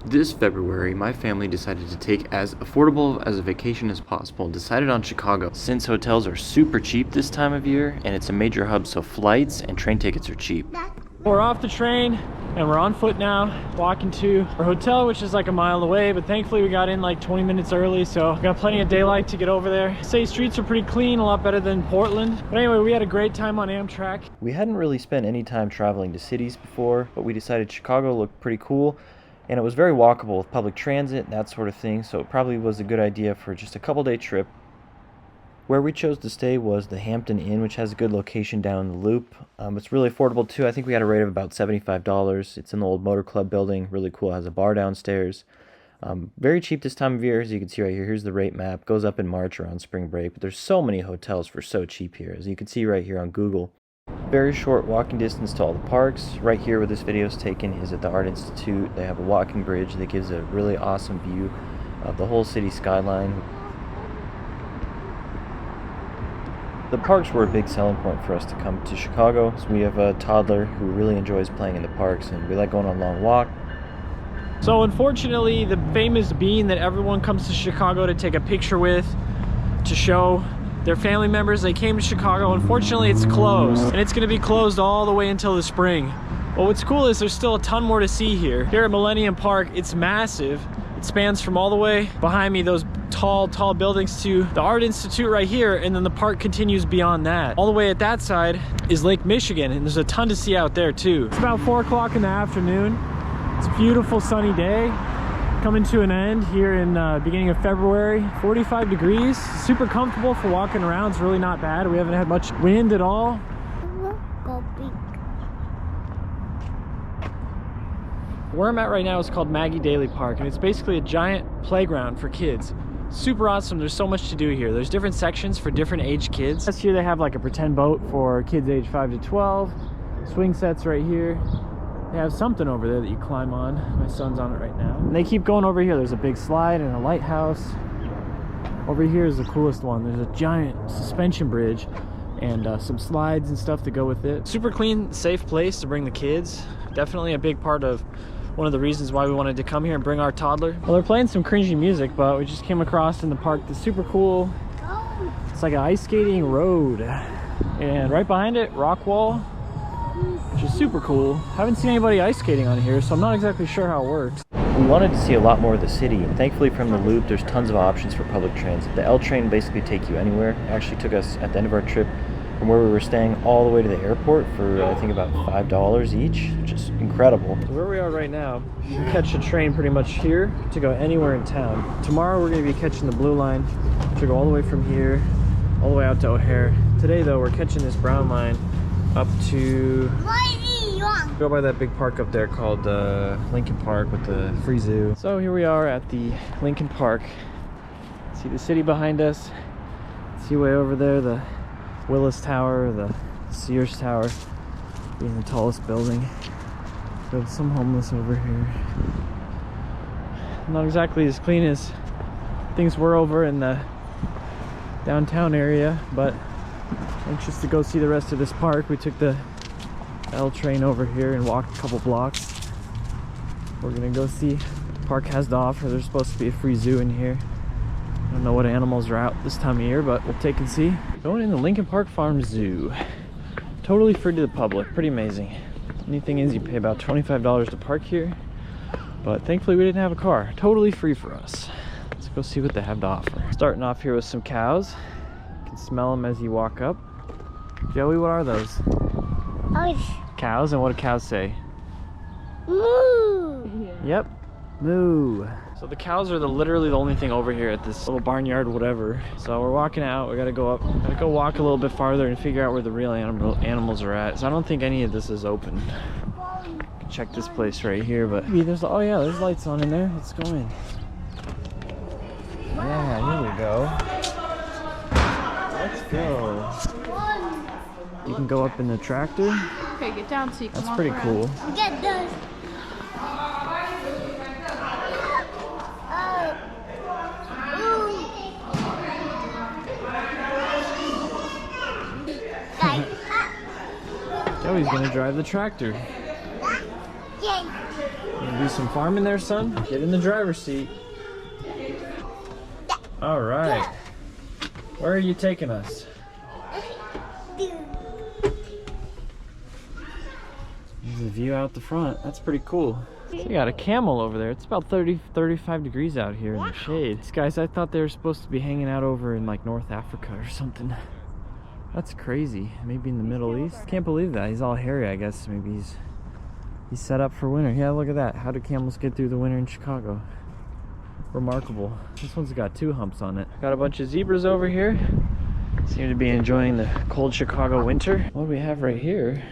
This February, my family decided to take as affordable as a vacation as possible and decided on Chicago. Since hotels are super cheap this time of year and it's a major hub, so flights and train tickets are cheap. We're off the train and we're on foot now, walking to our hotel, which is like a mile away, but thankfully we got in like 20 minutes early, so we got plenty of daylight to get over there. City streets are pretty clean, a lot better than Portland. But anyway, we had a great time on Amtrak. We hadn't really spent any time traveling to cities before, but we decided Chicago looked pretty cool. And it was very walkable with public transit and that sort of thing, so it probably was a good idea for just a couple-day trip. Where we chose to stay was the Hampton Inn, which has a good location down the loop. It's really affordable too. I think we had a rate of about $75. It's in the old Motor Club building, really cool, it has a bar downstairs. Very cheap this time of year, as you can see right here. Here's the rate map, goes up in March around spring break, but there's so many hotels for so cheap here, as you can see right here on Google. Very short walking distance to all the parks. Right here where this video is taken is at the Art Institute. They have a walking bridge that gives a really awesome view of the whole city skyline. The parks were a big selling point for us to come to Chicago. So we have a toddler who really enjoys playing in the parks, and we like going on a long walk. So unfortunately, the famous bean that everyone comes to Chicago to take a picture with, to show their family members they came to Chicago, unfortunately it's closed, and it's going to be closed all the way until the spring. But what's cool is there's still a ton more to see here. Here at Millennium Park, it's massive. It spans from all the way behind me, those tall buildings, to the Art Institute right here, and then the park continues beyond that. All the way at that side is Lake Michigan, and there's a ton to see out there too. It's about 4 o'clock in the afternoon. It's a beautiful sunny day, coming to an end here in beginning of February. 45 degrees, super comfortable for walking around. It's really not bad. We haven't had much wind at all. Where I'm at right now is called Maggie Daley Park, and it's basically a giant playground for kids. Super awesome. There's so much to do here. There's different sections for different age kids. This here they have like a pretend boat for kids age 5 to 12. Swing sets right here. They have something over there that you climb on. My son's on it right now. And they keep going over here. There's a big slide and a lighthouse. Over here is the coolest one. There's a giant suspension bridge and some slides and stuff to go with it. Super clean, safe place to bring the kids. Definitely a big part of one of the reasons why we wanted to come here and bring our toddler. Well, they're playing some cringy music, but we just came across in the park that's super cool. It's like an ice skating road. And right behind it, rock wall, which is super cool. Haven't seen anybody ice skating on here, so I'm not exactly sure how it works. We wanted to see a lot more of the city, and thankfully from the loop there's tons of options for public transit. The L train basically take you anywhere. It actually took us at the end of our trip from where we were staying all the way to the airport for I think about $5 each, which is incredible. So where we are right now, you can catch a train pretty much here to go anywhere in town. Tomorrow we're going to be catching the blue line to go all the way from here all the way out to O'Hare. Today though we're catching this brown line up to go by that big park up there called Lincoln Park with the free zoo. So here we are at the Lincoln Park. See the city behind us. See way over there the Willis Tower, the Sears Tower being the tallest building. There's some homeless over here. Not exactly as clean as things were over in the downtown area, but anxious to go see the rest of this park. We took the L train over here and walked a couple blocks. We're gonna go see what the park has to offer. There's supposed to be a free zoo in here. I don't know what animals are out this time of year, but we'll take and see. Going in the Lincoln Park Farm Zoo. Totally free to the public, pretty amazing. Only thing is you pay about $25 to park here, but thankfully we didn't have a car. Totally free for us. Let's go see what they have to offer. Starting off here with some cows. You can smell them as you walk up. Joey, what are those? Cows, and what do cows say? Moo! Yep, moo. So the cows are literally the only thing over here at this little barnyard, whatever. So we're walking out, we gotta go up, gotta go walk a little bit farther and figure out where the real animals are at. So I don't think any of this is open. Check this place right here, but there's, oh yeah, there's lights on in there. Let's go in. Yeah, here we go. Let's go. You can go up in the tractor. Okay, get down so you can That's walk pretty around. cool. Get this. Joey's gonna drive the tractor. Gonna do some farming there, son? Get in the driver's seat. All right. Where are you taking us? There's a view out the front. That's pretty cool. So you got a camel over there. It's about 35 degrees out here in the shade. These guys, I thought they were supposed to be hanging out over in like North Africa or something. That's crazy. Maybe in the Middle East. Can't believe that. He's all hairy, I guess. Maybe he's set up for winter. Yeah, look at that. How do camels get through the winter in Chicago? Remarkable. This one's got 2 humps on it. Got a bunch of zebras over here. Seem to be enjoying the cold Chicago winter. What do we have right here?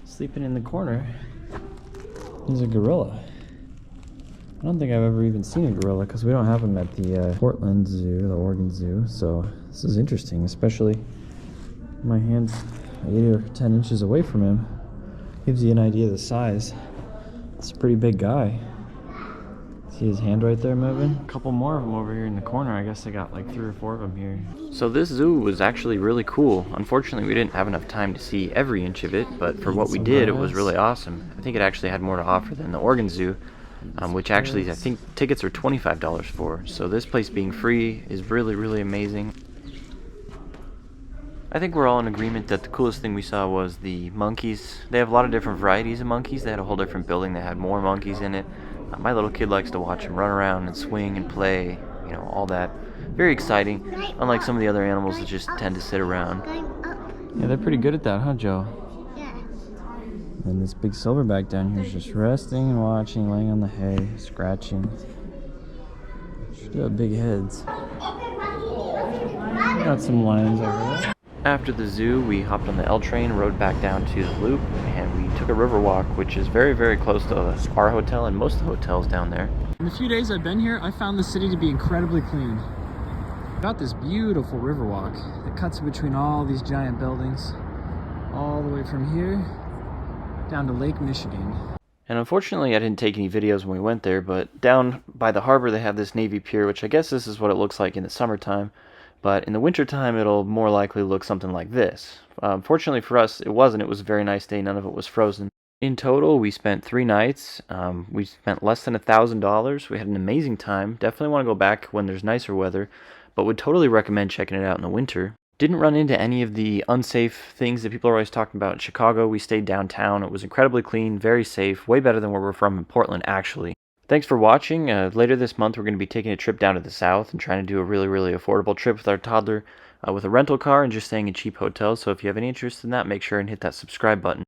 Sleeping in the corner is a gorilla. I don't think I've ever even seen a gorilla because we don't have them at the Portland Zoo, the Oregon Zoo. So this is interesting, especially my hand's 8 or 10 inches away from him. Gives you an idea of the size. It's a pretty big guy. See his hand right there moving? A couple more of them over here in the corner. I guess they got like 3 or 4 of them here. So this zoo was actually really cool. Unfortunately, we didn't have enough time to see every inch of it, but for what we did, it was really awesome. I think it actually had more to offer than the Oregon Zoo, which actually I think tickets are $25 for. So this place being free is really, really amazing. I think we're all in agreement that the coolest thing we saw was the monkeys. They have a lot of different varieties of monkeys. They had a whole different building that had more monkeys in it. My little kid likes to watch them run around and swing and play, you know, all that. Very exciting, unlike some of the other animals that just tend to sit around. Yeah, they're pretty good at that, huh, Joe? Yeah. And this big silverback down here is just resting and watching, laying on the hay, scratching. Should have big heads. Got some lions over there. After the zoo, we hopped on the L train, rode back down to the Loop, and we took a river walk, which is very, very close to our hotel and most of the hotels down there. In the few days I've been here, I found the city to be incredibly clean. Got this beautiful river walk that cuts in between all these giant buildings, all the way from here down to Lake Michigan. And unfortunately, I didn't take any videos when we went there, but down by the harbor they have this Navy Pier, which I guess this is what it looks like in the summertime. But in the wintertime, it'll more likely look something like this. Fortunately for us, it wasn't. It was a very nice day. None of it was frozen. In total, we spent 3 nights. We spent less than $1,000. We had an amazing time. Definitely want to go back when there's nicer weather, but would totally recommend checking it out in the winter. Didn't run into any of the unsafe things that people are always talking about in Chicago. We stayed downtown. It was incredibly clean, very safe, way better than where we're from in Portland, actually. Thanks for watching. Later this month, we're going to be taking a trip down to the south and trying to do a really, really affordable trip with our toddler with a rental car and just staying in cheap hotels. So if you have any interest in that, make sure and hit that subscribe button.